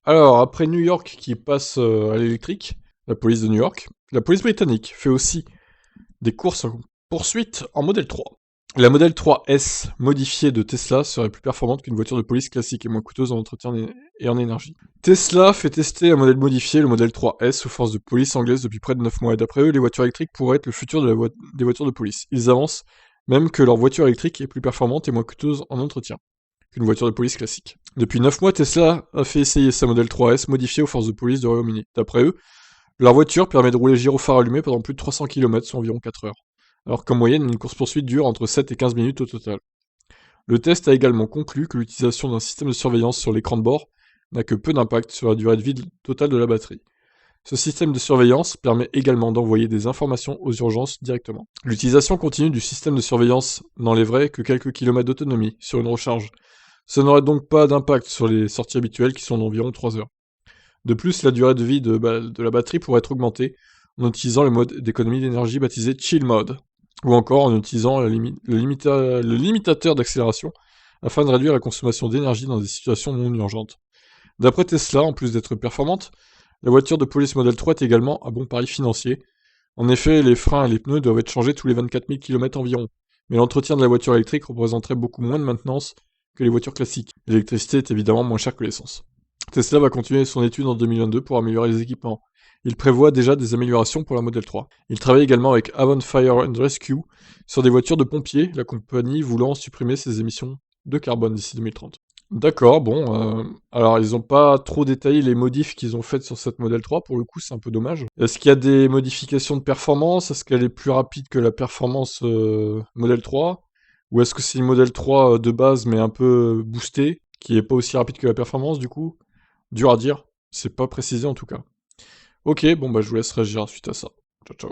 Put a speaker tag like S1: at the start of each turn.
S1: Alors, après New York qui passe à l'électrique, la police de New York, la police britannique fait aussi des courses en poursuite en Model 3. La Model 3S modifiée de Tesla serait plus performante qu'une voiture de police classique et moins coûteuse en entretien et en énergie. Tesla fait tester un modèle modifié, le Model 3S, aux forces de police anglaises depuis près de 9 mois. Et d'après eux, les voitures électriques pourraient être le futur des voitures de police. Ils avancent même que leur voiture électrique est plus performante et moins coûteuse en entretien qu'une voiture de police classique. Depuis 9 mois, Tesla a fait essayer sa Model 3S modifiée aux forces de police du Royaume-Uni. D'après eux, leur voiture permet de rouler gyrophare allumé pendant plus de 300 km, soit environ 4 heures, alors qu'en moyenne, une course-poursuite dure entre 7 et 15 minutes au total. Le test a également conclu que l'utilisation d'un système de surveillance sur l'écran de bord n'a que peu d'impact sur la durée de vie totale de la batterie. Ce système de surveillance permet également d'envoyer des informations aux urgences directement. L'utilisation continue du système de surveillance n'enlèverait que quelques kilomètres d'autonomie sur une recharge. Ça n'aurait donc pas d'impact sur les sorties habituelles qui sont d'environ 3 heures. De plus, la durée de vie de la batterie pourrait être augmentée en utilisant le mode d'économie d'énergie baptisé Chill Mode, ou encore en utilisant le limitateur d'accélération afin de réduire la consommation d'énergie dans des situations non urgentes. D'après Tesla, en plus d'être performante, la voiture de police Model 3 est également un bon pari financier. En effet, les freins et les pneus doivent être changés tous les 24 000 km environ, mais l'entretien de la voiture électrique représenterait beaucoup moins de maintenance que les voitures classiques. L'électricité est évidemment moins chère que l'essence. Tesla va continuer son étude en 2022 pour améliorer les équipements. Il prévoit déjà des améliorations pour la Model 3. Il travaille également avec Avon Fire and Rescue sur des voitures de pompiers, la compagnie voulant supprimer ses émissions de carbone d'ici 2030. D'accord, bon, alors ils ont pas trop détaillé les modifs qu'ils ont faites sur cette Model 3, pour le coup c'est un peu dommage. Est-ce qu'il y a des modifications de performance? Est-ce qu'elle est plus rapide que la performance Model 3? Ou est-ce que c'est une Model 3 de base mais un peu boostée, qui est pas aussi rapide que la performance du coup? Dur à dire, c'est pas précisé en tout cas. Ok, bon bah je vous laisse réagir suite à ça. Ciao ciao.